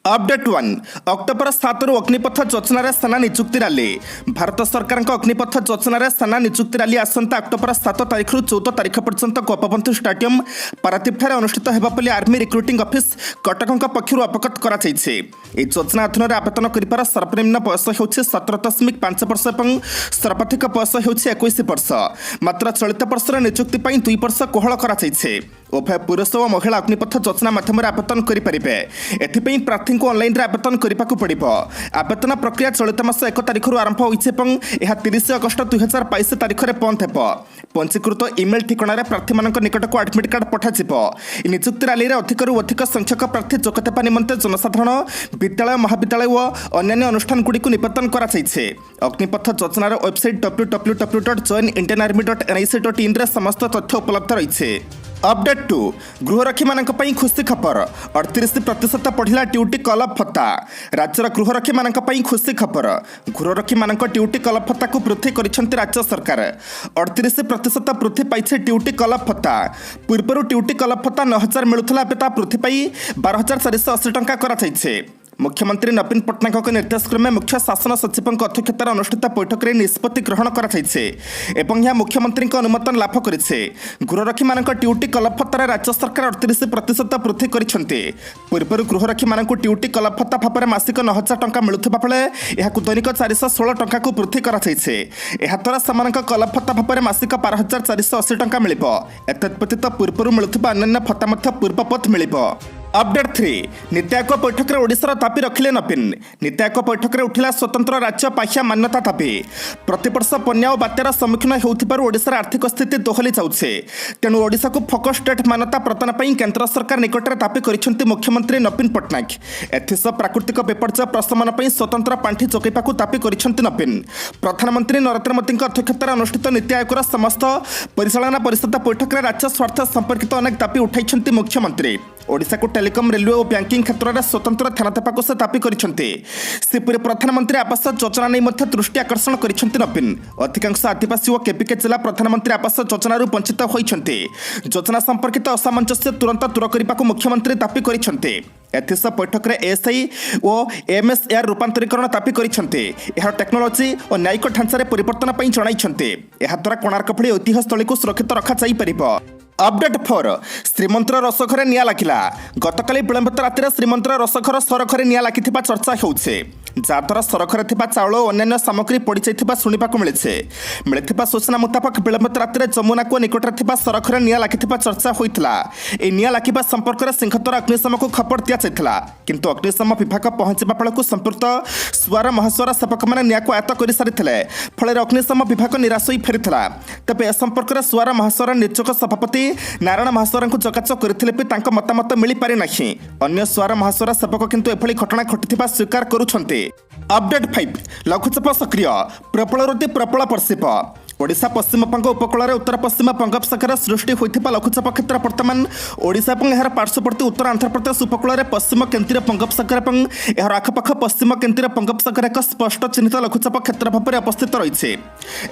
Update 1 October 7 रु अग्निपथ योजन सेना नियुक्ति रैली। भारत सरकार अग्निपथ योजन सेना नियुक्ति रैली आसंता अक्टोबर 7 तारिख रु 14 तारिख पर्यंत गोपबंधु स्टेडियम पारादीप अनुष्ठित होगा बोली आर्मी रिक्रुटिंग ऑफिस कटक पक्षर अवगत कर योजना अधीन आवेदन कर सर्वनिम्न बयस हो 17.5 वर्ष और सर्वाधिक बयस हो 21 वर्ष। मात्र चलित वर्ष नियुक्ति 2 वर्ष कोहल कर उभय पुरुष और महिला अग्निपथ योजना माध्यम आवेदन करेंगे। एथिपाई प्रार्थी को ऑनलाइन आवेदन करने को पड़ो। आवेदन प्रक्रिया चलित मास 1 तारिख आरंभ होती 30 अगस्ट 2022 तारिख में बंद हो। पंजीकृत इमेल ठिकाना प्रार्थी निकट को एडमिट कार्ड पठाଯିବ। नियुक्ति रैली में अधिक अधिक संख्यक प्रार्थी जोगदेवा निमंते जनसाधारण विद्यालय महाविद्यालय और अन्य अनुष्ठानगुड़ी निवेदन कर अग्निपथ योजनार वेबसाइट www.joinindianarmy.nic.in समस्त तथ्य उपलब्ध रही। अपडेट 2 गृहरक्षी मानक पई खुशी खबर 38% बढ़िला ड्यूटी कलअप भत्ता। राज्यर गृहरक्षी मानक पई खुशी खबर गृहरक्षी मानक ड्यूटी कलअप भत्ता को वृद्धि करिसेंति राज्य सरकार। 38% वृद्धि पाइछे ड्यूटी कलअप भत्ता। पूर्व ड्यूटी कलअप भत्ता 9000 मिलुथला बेता वृद्धि पाई 12480 टंका करा जायछे। मुख्यमंत्री नवीन पट्टनायक निर्देश क्रमे मुख्य शासन सचिव अध्यक्षतार अनुष्ठित बैठक में निष्पत्ति ग्रहण कर मुख्यमंत्री अनुमोदन लाभ कर गृहरक्षी मान ड्यूटी कलअप भत्तार राज्य सरकार 38% वृद्धि कर। पूर्व गृहरक्षी मान ड्यूटी कलअप भत्ता भाव में मासिक 9000 टंका मिलुवा बेले यह दैनिक 416 टंका को वृद्धि कराद्वारा से कलअप भत्ता भाव में मासिक 12480 टंका मिल। एतद्व्यतीत पूर्व मिलुवा अन्य भत्ता पूर्वपत मिल। अपडेट 3 नीति आयोग बैठक में ओडिशार दाबी रखिले नवीन। नीति आयोग बैठक में उठिला स्वतंत्र राज्य पाह्या मान्यता दाबी। प्रतिवर्ष बन्या और बात्यार सम्मुखीन होउथिबारु ओडिशार आर्थिक स्थिति दोहली जाउछे। तेणु ओडिशा को फोकस स्टेट मान्यता प्रदान पई केंद्र सरकार निकट में दाबी करिसेंति मुख्यमंत्री नवीन पट्टनायक। एथिस प्राकृतिक विपर्यय प्रशमन पई स्वतंत्र पांठी जोगाइबाकू दाबी करिसेंति नवीन। प्रधानमंत्री नरेंद्र मोदी अध्यक्षतार अनुष्ठित नीति आयोगर समस्त परिचालना परिषद बैठक में राज्य स्वार्थ संपर्कित अनेक दाबी उठाइछंति मुख्यमंत्री। ओडिशा को टेलीकॉम रेलवे और बैंकिंग क्षेत्र में स्वतंत्र ध्यान देवाक से दाबी करते। प्रधानमंत्री आवास योजना नहीं दृष्टि आकर्षण करते नवीन। अधिकांश आदिवासी और केपीके जिला प्रधानमंत्री आवास योजना वंचित होती। योजना संपर्कित असामंजस्य तुरंत दूर करने को मुख्यमंत्री दाबी करते। एथिस बैठक में एएसआई और एएमएसआर रूपांतरीकरण दाबी करते। टेक्नोलोजी और न्यायिक ढांचार परिवर्तन जणाइछन्ते। द्वारा कोणार्क भली ऐतिह्य स्थली को सुरक्षित रखा जाई परिबो। अपडेट 4 श्रीमंतर रसघरे निया लागिला। गतकाली विलंबित राति श्रीमंतर रसघर सरघरे निया लागिथिबा चर्चा होउछे। जहाद्वारा सरघरे थिबा चाउल और अन्य सामग्री पड़ी जाइथिबा सुनिबाकू मिलिथिबा सूचना मुताबक विलंबित राति जमुना को निकटरे थिबा सरघरे निया लागिथिबा चर्चा होइथिला। ए निया लागिबा संपर्क में सिंहद्वारा अग्निशम को खबर दिया जाइथिला, किंतु अग्निशम विभाग पहुंचबा बेलकू संपृक्त सुआर महासुआर सेवक माने निया को आयत्त कर सारिथिले। फल अग्निशम विभाग निराश होई फेरिथिला। तबे ए संपर्क में सुआर महासुआर निर्चक सभापति नारायण महासुआर को जोगाजोग करथिले भी तांका मतामत मिली पारि नाही। अन्य सुआर महासुआर सेवक किंतु एभली घटना घटिथिबा स्वीकार करुछन्ते। अपडेट 5 लघुचाप सक्रिय प्रबल रुदी प्रबल पर्षिप। ओडिशा पश्चिमबंग उपकूल में उत्तर पश्चिम बंगोपसागर सृष्टि होता लघुचाप क्षेत्र बर्तमान ओडिशा और यार पार्श्ववर्ती उत्तर आंध्रप्रदेश उपकूल में पश्चिम केन्द्रीय बंगोपसागर और यार आखपाख पश्चिम केन्द्रीय बंगोपसागर एक स्पष्ट चिन्हित लघुचाप क्षेत्र भाव में अवस्थित रही।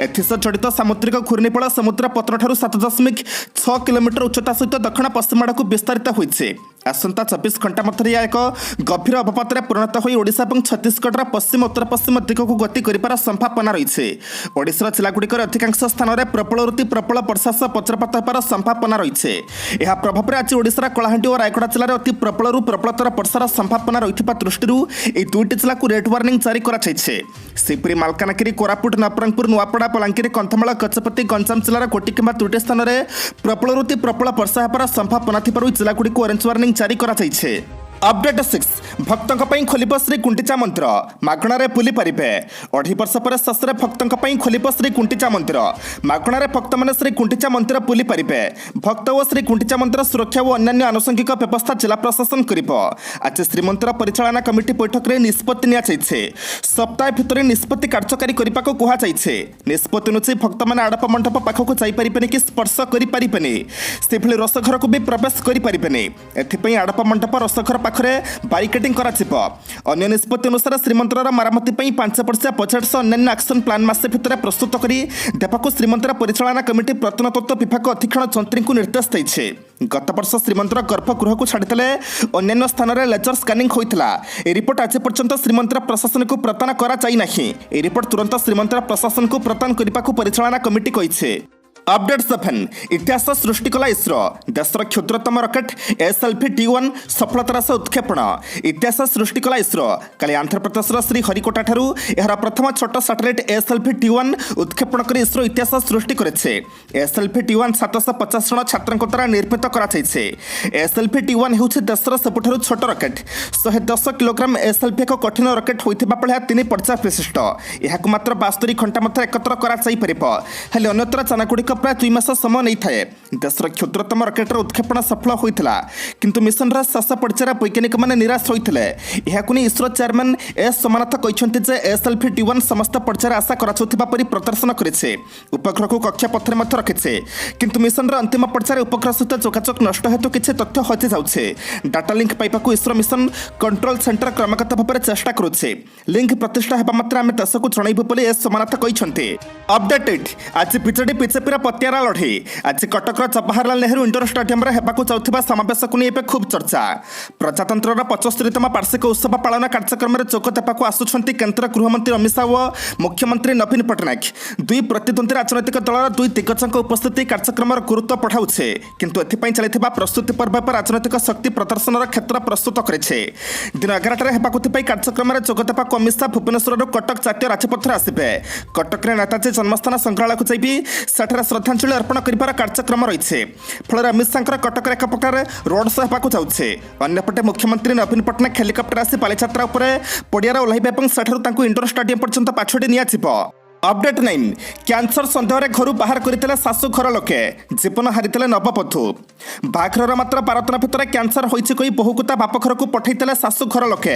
एथिस जड़ित सामुद्रिक घूर्णिबल समुद्र पतन ठारू 7.6 किलोमीटर उच्चता सहित दक्षिण पश्चिम आड़ को विस्तारित होती। आसंता 24 घंटा मध्य यह एक गभीर अवपात परिणत हो ओडिशा और छत्तीसगढ़ पश्चिम उत्तर पश्चिम दिग को गति कर संभावना रही। ओडिशा जिलागुड़िकर अधिकांश स्थान में प्रबल रुदी प्रबल वर्षा सह वज्रपात होबार संभावना रही। यह प्रभाव में आज ओडिशार कलाहांडी और रायगढ़ जिले में अति प्रबल प्रबलतर वर्षार संभावना रही दृष्टि यह दुईटी जिला को रेड वार्निंग जारी कर मालकानगिरी कोरापुट नवरंगपुर नुआपड़ा बलांगीर कंधमाल गजपति गंजाम जिलार गोटी कि 2टी स्थान में प्रबल रुदी प्रबल वर्षा होबार संभावना जिलागुड़ी को ऑरेंज वार्निंग जारी करा जाइछे। अपडेट 6 भक्तों पर खोलिब श्री गुंटिचा मंदिर मागणारे बुली पारिबे। 2.5 वर्ष पर शेष भक्तों पर खोलिब श्री गुंटिचा मंदिर मागणारे भक्त मैंने श्री गुंटिचा मंदिर बुली पारिबे। भक्त और श्री गुंटिचा मंदिर सुरक्षा और अन्य आनुषंगिक व्यवस्था जिला प्रशासन करिबो। आज श्रीमंदिर परिचालना कमिटी बैठक में निष्पत्ति नियाଯାଇଛି। सप्ताह भितर निष्पत्ति कार्यकारी करने को कहुଯାଇଛି। निष्पत्ति अनुसार भक्त मैंने आड़प मंडप पाखक जापरेनि कि स्पर्श करें से रसघर को भी प्रवेश करें। एथिपाई आड़प मंडप रसघर पाखरे बारिकेडिंग कराजिब। अन्य निष्पत्ति अनुसार श्रीमंदिर मरामती 5 वर्षिया बजेट सह अन्य एक्शन प्लान मासे भितर प्रस्तुत कर देवाक श्रीमंदिर परिचालना कमिटी प्रत्नतत्व विभाग अधीक्षण जंत्री को निर्देश देइछे। गत वर्ष श्रीमंदिर गर्भगृह को छाड़िदेले अन्य स्थान में लेजर स्कानिंग होता। रिपोर्ट आज पर्यंत श्रीमंदिर प्रशासन को प्रदान करा जाई नाही। रिपोर्ट तुरंत श्रीमंदिर प्रशासन को प्रदान करने को परिचालना कमिटी कही। अपडेट 7 इतिहास सृष्टि कला इसरो देशर क्षुद्रतम रॉकेट SLV-T1 सफलतार सह उत्क्षेपण। इतिहास सृष्टि कला इसरो काली आंध्र प्रदेशर श्रीहरिकोटा ठारू एहार प्रथम छोट सैटेलाइट SLV-T1 उत्क्षेपण कर इसरो इतिहास सृष्टि करेছে। SLV-T1 750 जन छात्रों द्वारा निर्मित कराଯାଇଛି। SLV-T1 ହେଉଛି देशर सबुठारू छोट रॉकेट। 110 किलोग्राम SLV एक कठिन रॉकेट होइथिबा बेले 3 पर्याय विशिष्ट। एहाकु मात्र 72 घंटा मध्य एकत्र कराଯାଇ परिबो। हेले अन्यत्र चानागुड़िक प्राय 2 मास समय नहीं थाए। देशर क्षुद्रतम रॉकेटर उत्क्षेपण सफल होता किंतु मिशन शेष पर्यायर वैज्ञानिक मैंने निराश होते। इसरो चेयरमैन एस सोमनाथ कहते जे SLV-T1 समस्त पर्यायर आशा करी प्रदर्शन करे। उपग्रह को कक्षा पथरे रखे किंतु मिशन अंतिम पर्यायर उपग्रह सहित जोगाजोग नष्ट हेतु किसी तथ्य हजि जाऊे। डाटा लिंक पाइबा इसरो मिशन कंट्रोल सेंटर क्रमागत भाव में चेष्टा करुचे। लिंक प्रतिष्ठा होगा मात्र आम देश को जनइबू एस सोमनाथ कहते। अपडेटेड आज बीजेडी बीजेपी पतियारा लड़ई आज कटकर जवाहरलाल नेहरू इंडोर स्टेडियम होगाकू जाउथिबा समावेश को नहीं खूब चर्चा। प्रजातंत्र 75तम वार्षिक उत्सव पालन कार्यक्रम में जोग देवाक आसुंच केन्द्र गृहमंत्री अमित शाह और मुख्यमंत्री नवीन पट्टनायक। दुई प्रतिद्वंदी राजनैतिक दलर दुई दिग्गजों उपस्थिति कार्यक्रम गुरुत्व बढ़ाऊे किंतु एथपाई चलता प्रस्तुति पर्व पर राजनैतिक शक्ति प्रदर्शन क्षेत्र प्रस्तुत करे। दिन 11टार होगाकू कार्यक्रम में जोग देवाक अमित शाह भुवनेश्वर कटक जातीय राजपथ आसवे। कटक नेताजी जन्मस्थान संग्रहालय को जाइए सेठार श्रद्धांजलि अर्पण कर कार्यक्रम रही फल अमित शाह कटक एक प्रकार रोड शो होगा जाऊे। अन्यपटे मुख्यमंत्री नवीन पट्टनायक हेलिकप्टर आसी बालीजात्रा पड़ियार ओह्लैबे सेठार इंडोर स्टेडियम पर्यंत पाछोटी नियाजिब। अपडेट 9 कैंसर सन्देह घर बाहर करते शाशु घर लोके जीवन हारी नवबधू। बाघर मात्र 12 दिन भितर कैंसर होइछि कही बहु को बाप घर को पठाई शाशु घर लोके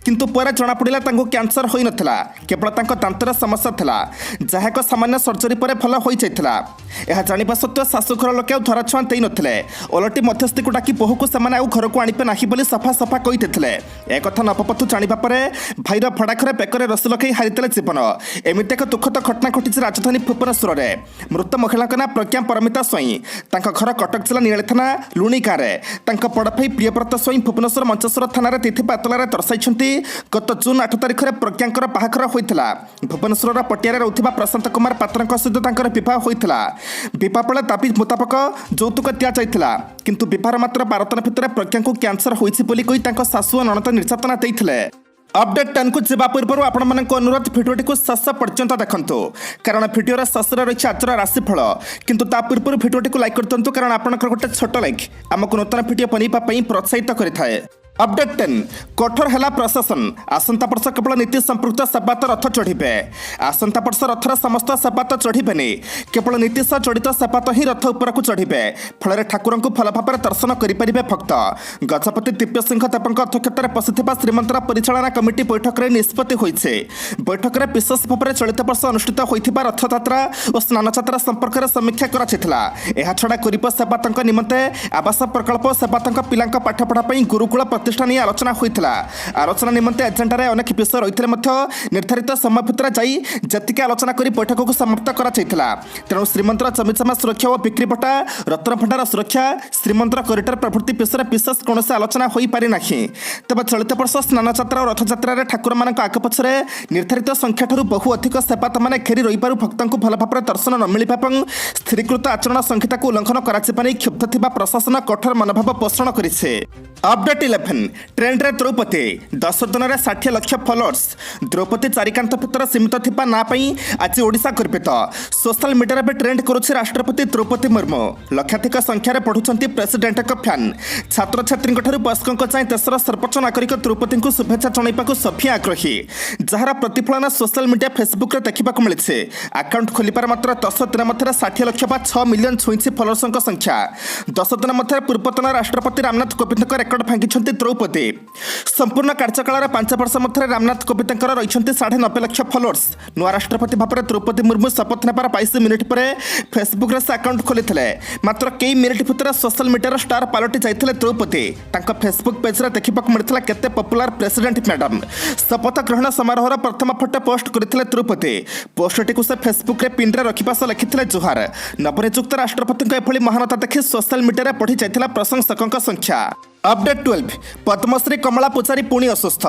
किंतु पर जना पड़ा कैंसर हो नथिला केवल दांतर समस्या था जहाँ एक सामान्य सर्जरी पर भल हो जाता। यह जाना सत्वे शाशु घर लोके धराछुआ दे नथिले ओलटी मध्यस्थी को डाकी बहु को सेमाने आउ घर को आनिपे नाही बोली सफा सफा कही एक कथा नवबधू जाना पर भाईर भड़ा घरे बेकर रसी लखई हारीते जीवन। एमती एक दुखद घटना घटी राजधानी भुवनेश्वर में मृत महिला ना प्रज्ञा परमिता स्वाई घर कटक जिला नियाली थाना लुणी गाँव में बड़ भाई प्रियव्रत स्वाई भुवनेश्वर मंचेश्वर थाना एतला दर्शाई गत जून 8 तारिख में प्रज्ञा बाहाघर होता। भुवनेश्वर पटियार रोकवा प्रशांत कुमार पात्र सहित बह होता। बह बेले दाबी मुताबक यौतुक दि जाता किंतु बहार मात्र 12 दिन भितर प्रज्ञा को कैंसर होई शाशु नणंद निर्यातना देते। अपडेट 10 को जावा पूर्व आपण अनुरोध भिडियोटी को शेष पर्यंत देखंतु कारण भिडियोर शेष रही आज राशिफल किंतु ता पूर्व भिडियोटी को लाइक कर दिंतु कारण आपंकर गोटे छोट लाइक आमको नूतन भिडियो बनवाई प्रोत्साहित करें। अपडेट 10 कठोर है प्रशासन आसंता वर्ष केवल नीति संपृक्त सेवायत रथ चढ़े। आसंता वर्ष रथर समस्त सेवायत चढ़े केवल नीति सह जड़ित सेवायत ही रथ उपरकू चढ़े फल ठाकुर को भल भाव दर्शन करेंगे भक्त। गजपति दिव्य सिंह देव अध्यक्षतार बसिथिबा श्रीमंदिर परिचालना कमिटी बैठक में निष्पत्ति होइछे। बैठक में विशेष भाव में चलित वर्ष अनुष्ठित होइथिबा रथयात्रा और स्नानयात्रा संपर्क में समीक्षा कराइथिला। एहा छड़ा गरीब सेवायतों निमंते आवास प्रकल्प सेवायतों पिलांक पाठपढ़ा गुरुकुल प्रतिष्ठा नहीं आलोचना होता। आलोचना निमंते एजेंडा रे अनेक विषय रही निर्धारित समय भितर जाई जतिके आलोचना कर बैठक को समाप्त कराइथिला। तेणु श्रीमंदिर जमीजमा सुरक्षा और बिक्री बटा रत्न भंडार सुरक्षा श्रीमंदिर कॉरिडोर प्रभृति विषय विशेष कौन आलोचना हो पारि ना। तेज चलित वर्ष स्नानयात्रा और रथयात्रा ठाकुर मान आग पछरे निर्धारित संख्या ठूँ बहु अधिक सेवायत मैंने घेरी रही भक्तों को भल भाव दर्शन न मिलवा और स्थिरीकृत आचरण संहिता को उल्लंघन कर क्षुब्ध थिबा प्रशासन कठोर मनोभाव पोषण करिছে। अपडेट 11 ट्रेंड रे द्रौपदी 10 दिन में 60 लाख फॉलोअर्स। द्रौपदी चारिकांत भितर सीमित थिबा ना पई आज ओडिशा गर्वित। सोशल मीडिया रे ट्रेंड करुछि राष्ट्रपति द्रौपदी मुर्मू। लक्षाधिक संख्यार पढ़ुछंती प्रेसिडेंट फैन। छात्र छात्री वयस्कों जाए देशर सर्वोच्च नागरिक द्रौपदी को शुभेच्छा जणाइबाकू सभी आग्रही जार प्रतिफलन सोशल मीडिया फेसबुक रे देखिबाकू मिलिছে। अकाउंट खोलिबार मात्र 10 दिन मध्य 60 लाख बा 6 मिलियन छुईछि फॉलोअर्स संख्या। 10 दिन मध्य पूर्वतन राष्ट्रपति रामनाथ कोविंद रेकर्ड भांगी द्रौपदी संपूर्ण कार्यकाल 5 वर्ष मध्य रामनाथ कोविंद रही 90 लाख फलोअर्स नुआ राष्ट्रपति भाव में द्रौपदी मुर्मू शपथ नेबार 22 मिनिट पर फेसबुक से अकाउंट खोली मात्र कई मिनिट भितर सोशल मीडिया स्टार पलटि जाते द्रौपदी फेसबुक पेज देखा मिलता केते पॉपुलर प्रेसिडेंट मैडम शपथ ग्रहण समारोह प्रथम फोटो पोस्ट करते द्रौपदी पोस्टटी से फेसबुक रे पिन रखा सह लिखिते जुहार नवनियुक्त राष्ट्रपति एभली महानता देखि सोशल मीडिया पढ़ी जाता प्रशंसकों संख्या। अपडेट 12 पद्मश्री कमला पूजारी पुणी असुस्थ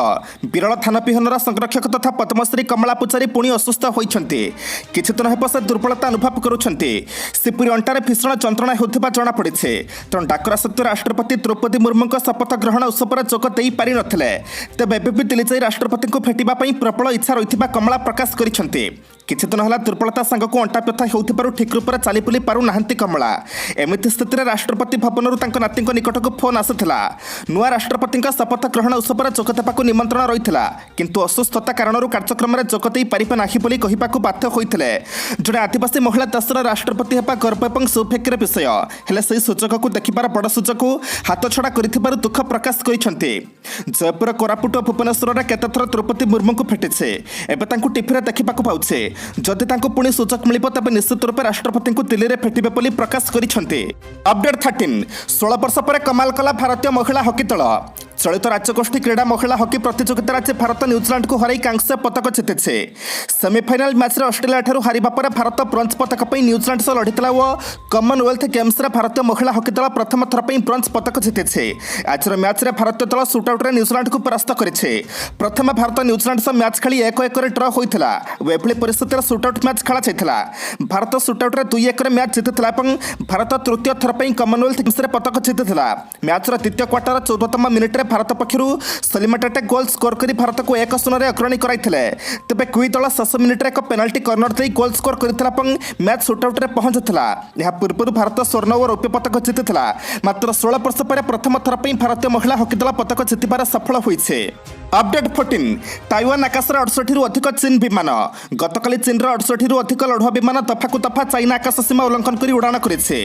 विरल थानपिहनर संरक्षक तथा पद्मश्री कमला पूजारी पुणी असुस्थ होती किछि दिन हेब से दुर्बलता अनुभव करुछंती सिपुरी अंटारे भीषण जंत्रणा होउथिबा जणा पड़िछे तेणु डाकरा सत्वे राष्ट्रपति द्रौपदी मुर्मू शपथ ग्रहण उत्सव जोग दे पारि नथिले तेबे एबे भी दिल्ली जाई राष्ट्रपति को भेटिबा पई प्रबल इच्छा रहिथिबा कमला प्रकाश करिछंती किछि दिन होला दुर्बलता सांगको अंटा व्यथा होउथिबारु ठीक रूपरे चली बुली पारु नाहंती कमला एमिति स्थिति राष्ट्रपति भवनरु तांको नातीको निकटको फोन आसुथिला नुआ राष्ट्रपति शपथ ग्रहण उत्सव जोग देवाक निमंत्रण रही किंतु असुस्थता कारण कार्यक्रम में जोग दे पारिबे नाही बोली कहिबाकु बाध्य होइथिले जड़े आदिवासी महिला देशर राष्ट्रपति हेबा गर्व और सौभाग्यर विषय हेले सही सुजोग को देखिबार बड़ सुजोग हाथ छड़ा करिथिबारु दुख प्रकाश करिसंती जयपुर कोरापुट और भुवनेश्वर में केतेथर द्रौपदी मुर्मू को भेटिछे एबे तांकु टीवी देखिबाकु पाउछे जदि तांकु पुणी सुजोग मिलिबो तबे निश्चित रूपे राष्ट्रपति को दिल्ली में भेटिबे बोली प्रकाश करिसंती। अपडेट 13 16 वर्ष पर कमाल कला भारतीय महिला हॉकी दल चलित राज्यगोष्ठी क्रीड़ा महिला हॉकी प्रतियोगिता आज भारत न्यूजीलैंड को हराई कांस्य पदक जितिছে सेमिफाइनाल मैच रे ऑस्ट्रेलिया ठारू हारिबा पर भारत ब्रोंज पदक पर न्यूजीलैंड सह लड़ितला और कॉमनवेल्थ गेम्स रे भारतीय महिला हॉकी दल प्रथम थर पर ब्रोंज पदक जितिছে आज मैच रे भारतीय दल शूटआउट रे न्यूजीलैंड को परास्त करिছে प्रथम भारत न्यूजीलैंड सह मैच खेली 1-1 रे ड्रॉ होइथिला एभली परिस्थिति रे शूटआउट मैच खेला जाइथिला भारत शूटआउट रे 2-1 रे मैच जितिथिला एवं भारत तृतीय थर पर कॉमनवेल्थ गेम्स रे पदक जितिथिला मैच रो द्वितीय क्वार्टर 14तम मिनिट रे भारत पक्षरु सलीमा टाटे गोल स्कोर करी भारत को 1-0 अग्रणी कराइथिले तबे कुई दल 6 मिनिट रे एक पेनाल्टी कॉर्नर दे गोल स्कोर करथिला पंग मैच शूटआउट रे पहुंचथिला यहा पूर्व भारत स्वर्ण और रौप्य पदक जितिथिला मात्र 16 वर्ष पर प्रथम थर पे भारतीय महिला हॉकी दल पदक जितिबार सफल होइछे। अपडेट 14 ताइवान आकाश 68 रु अधिक चीन विमान गतकाली चीन 68 रु अधिक लढुआ विमान दफाकु दफा चाइना आकाश सीमा उल्लंघन करी उड़ान करिछे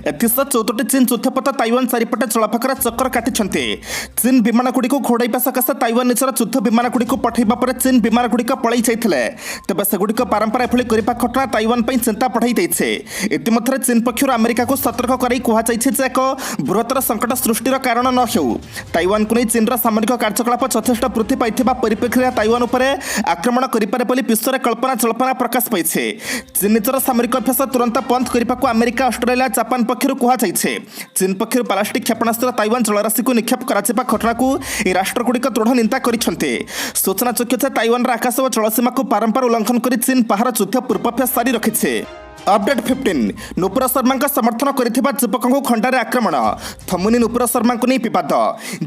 एथिस 14टी चीन युद्धपथ ताइवान चारिपटे चलपाखर चक्कर काटिछन्ते चीन विमान गुडी को घोड़ाइबा सकाशे ताइवान निजर युद्ध विमान गुडी को पठाइबा पर चीन विमान गुडी पळै जाइथिले तबे सेगुडी परंपरा एभली करिबा घटना ताइवान पई चिंता बढ़ाई दैछे इतिमধ্যে चीन पक्षर अमेरिका को सतर्क करै कुहा जाइछे जे एक बृहत्तर संकट सृष्टिर कारण न हेउ ताइवान को नै चीन सामरिक कार्यकलाप यथेष्ट वृद्धि पाइथिबा परिप्रेक्षीरे ताइवान उपरे आक्रमण करिपारे बोली विश्व रे कल्पना जल्पना प्रकाश पाइछे चीन निजर सामरिक अभ्यास तुरंत बंद करिबाकू अमेरिका ऑस्ट्रेलिया जापान पक्षर कुहा जाइछे चीन पक्षर प्लास्टिक क्षेपणास्त्र ताइवान जलराशि को निक्षेप कराजिबा घटना को ए राष्ट्रगुड़िक दृढ़ निंदा करिसंते सूचनायोग्य जे ताइवान आकाश और जलसीमा को बारंबार उल्लंघन कर चीन पहाड़ युद्ध पूर्वाभ्यास सारी रखिছে। अपडेट 15 नुपुर शर्मा समर्थन करथिबा युवकों खंडारे आक्रमण थमुनी नुपुर शर्मा को नहीं विवाद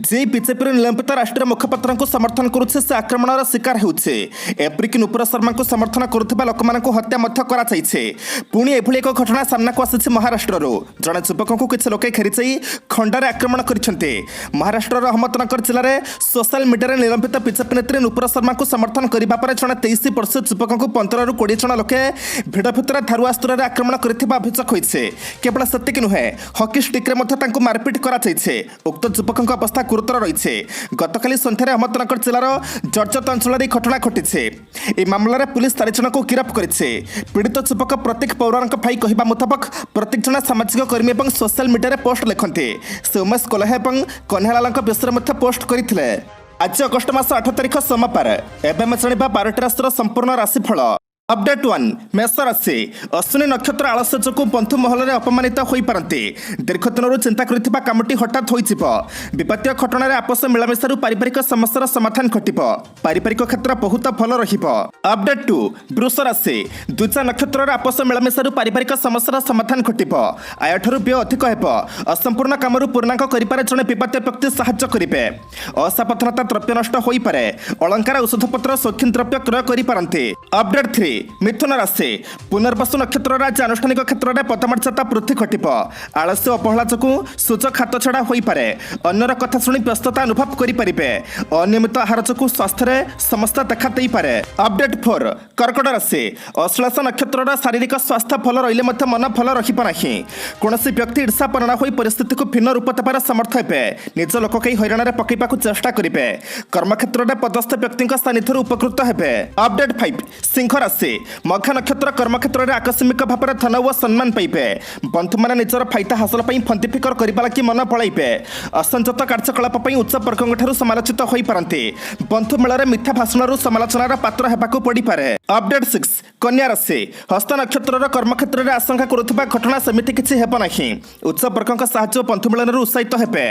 जे बीजेपी निलंबित राष्ट्रीय मुखपात्र को समर्थन करुछे से आक्रमणर शिकार होउछे एप्रिक नुपुर शर्मा को समर्थन करुथिबा लोकमानकु हत्या मध्य करा जाइछे पुणी एभली एक घटना सामना को आसिछे महाराष्ट्ररो जणे युवकों को किछ लोके खेरिचै खंडारे आक्रमण करिसंते महाराष्ट्रर अहमदनगर जिल्ला रे सोशल मीडिया रे निलंबित बीजेपी नेत्री नुपुर शर्मा को समर्थन करिबा पर जणे 23 वर्षीय युवकों को 15 रु 20 जण लोके भिड़ भितर धारुआ आक्रमण करथिबा अभियोग होइछे केवल सत्य नुहे हॉकी स्टिक रे मध्य तांको मारपीट करा जाइछे उक्त युवकों अवस्था गुरुतर रहिछे गतकाली संध्यारे अहमदनगर जिल्लार जर्जत अंचल रे घटना घटिछे ए मामला रे पुलिस 4 जन को गिरफ्त करिछे पीड़ित युवक प्रतीक पौराणक भाई कहिबा मुताबिक प्रतीक जन सामाजिक कर्मी और सोशल मीडिया रे पोस्ट लिखन्ते से उमेश कोल्हा और कन्हालालक विषय मध्य पोस्ट करथिले आज अगस्ट मास 8 तारिख सोमवार एबे मैं जानिबा 12टी राशिर संपूर्ण राशिफल। अपडेट 1 मेष राशि अश्विनी नक्षत्र आलस्य जो बंधु महल में अपमानित हो पारती दीर्घ दिन चिंता करथिबा कामटी हठात होइजिब विपत्तीय घटना आपस मिलामिशारू पारिवारिक समस्यार समाधान घटिब पारिवारिक क्षेत्र बहुत भल रहिब। अपडेट 2 वृष राशि द्विजा नक्षत्र आपस मिलामिशारू पारिवारिक समस्यार समाधान घटिब आय ठारू व्यय अधिक हेब असंपूर्ण कामरू पूर्णांक करिपारे जणे विपत्तीय व्यक्ति साहाय्य करिवे असावधानता द्रव्य नष्ट होई पारे अलंकार औषधपत्र शौखीन द्रव्य क्रय करि पारंती। अपडेट 3 मिथुन राशि पुनर्वसु नक्षत्र आज आनुष्ठानिक क्षेत्र में पदमर्यादा वृद्धि घटब आलस्य अपहला जो सुजोग हाथ छड़ा हो पारे अन्यर कथा शुणी व्यस्तता अनुभव करेंगे अनियमित आहार जो स्वास्थ्य में समस्या देखा दे पारे। अपडेट 4 कर्कट राशि अश्लेष नक्षत्र शारीरिक स्वास्थ्य भल रही मन भल रहा कौन व्यक्ति ईर्षापरणा हो परिस्थिति को भिन्न रूप देवार समर्थ हे निज लोक कई हईराण पकड़ा चेष्टा करेंगे कर्मक्षेत्र में पदस्थ व्यक्ति सानिध्य उपकृत हे। अपडेट 5 सिंह राशि मघा नक्षत्र कर्मक्षेत्र में आकस्मिक भाव में धन और सम्मान पाइबे बंधु मैंने निजर फायदा हासिल फंदी फिकर करने लगी मन पलैबे असंजत कार्यकलाप उच्च वर्गों समालोचित हो पारती बंधु मेल मिथ्या भाषण समालोचनार पात्र होगा पड़पे। अपडेट 6 कन्या राशि हस्त नक्षत्र कर्मक्षेत्र में आशंका करुवा घटना सेमती किसी हेबना उच्च वर्गों साहाय्य बंधु मिलन उत्साहित हेबे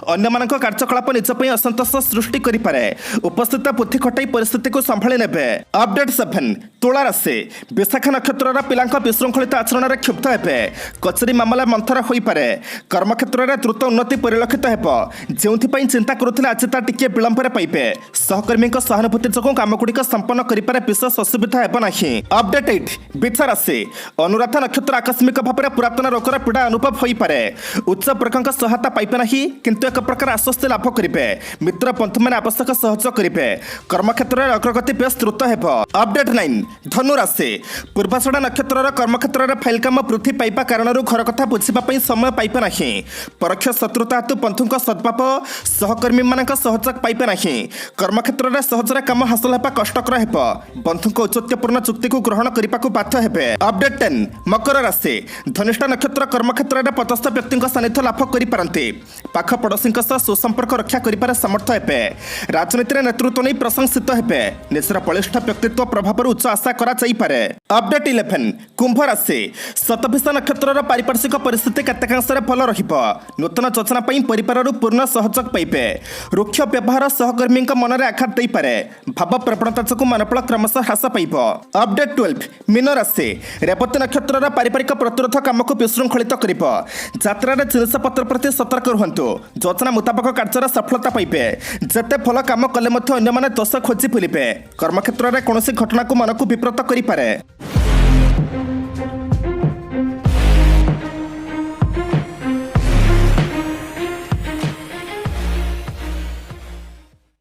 अन्य कार्यकलाप निजप असंतोष सृष्टि करें उपस्थित बुद्धि खटाई परिस्थिति को संभाली नेबे। अपडेट 7 तुला राशि विशाखा नक्षत्र पिला विशृंखलित आचरण में क्षुब्ध हे कचेरी मामला मंथर हो पारे कर्मक्षेत्र में द्रुत उन्नति परिलक्षित हो जो चिंता करुले आज टे विलंब पाइबे सहकर्मी सहानुभूति जो कमगुड़िक संपन्न करें विशेष असुविधा हेबना। अपडेट 8 बिछा राशि अनुराधा नक्षत्र आकस्मिक भाव में पुरातन रोगर पीड़ा अनुभव हो पारे उच्च वर्गों सहायता पाइबे ना किंतु एक प्रकार आश्वस्ति लाभ करेंगे मित्र बंधु मैंने आवश्यक सहयोग करेंगे कर्मक्षेत्र में अग्रगति बेस द्रुत हो। अपडेट 9 धनु राशि पूर्वाषाढ़ नक्षत्र कर्मक्षेत्र में फाइल काम वृद्धि पाइबा कारण घर कथा बुझापी समय पाइबे ना परोक्ष शत्रुता हेतु बंधु सद्भाव सहकर्मी मान सहयोग पाइबे ना कर्मक्षेत्र में सहजरे काम हासिल होगा कष्टकर हो बंधु औचित्यपूर्ण चुक्ति को ग्रहण करने को बाध्य हेबे। अपडेट 10 मकर राशि धनिष्ठ नक्षत्र कर्मक्षेत्र में पदस्थ व्यक्ति सानिध्य लाभ करें पाख पड़ोशी सुसंपर्क रक्षा कर समर्थ हे राजनीति में नेतृत्व नहीं प्रशंसित हे निजर बलिष्ठ व्यक्तित्व प्रभाव उच्च आशा करे। अपडेट 11 कुंभ राशि शतभिषा नक्षत्र पारिपार्श्विक परिस्थिति केतेकांश भल नूतन योजना परिवार पूर्ण सहयोग पाइबे रुक्ष व्यवहार सहकर्मी मन में आघात दे पारे भाव प्रवणता जो मनोबल क्रमशः ह्रास पाइब। अपडेट 12 मीन राशि रेवती नक्षत्र पारिवारिक प्रतिरोध काम को विशृंखलित कर यात्रा जिनपतर प्रति सतर्क रुहतु योजना मुताबक कार्य सफलता पाइबे जेते भल काम कले अन्य दोष खोजी बुलिबे कर्मक्षेत्र में कौन घटना को मन को विब्रत करें।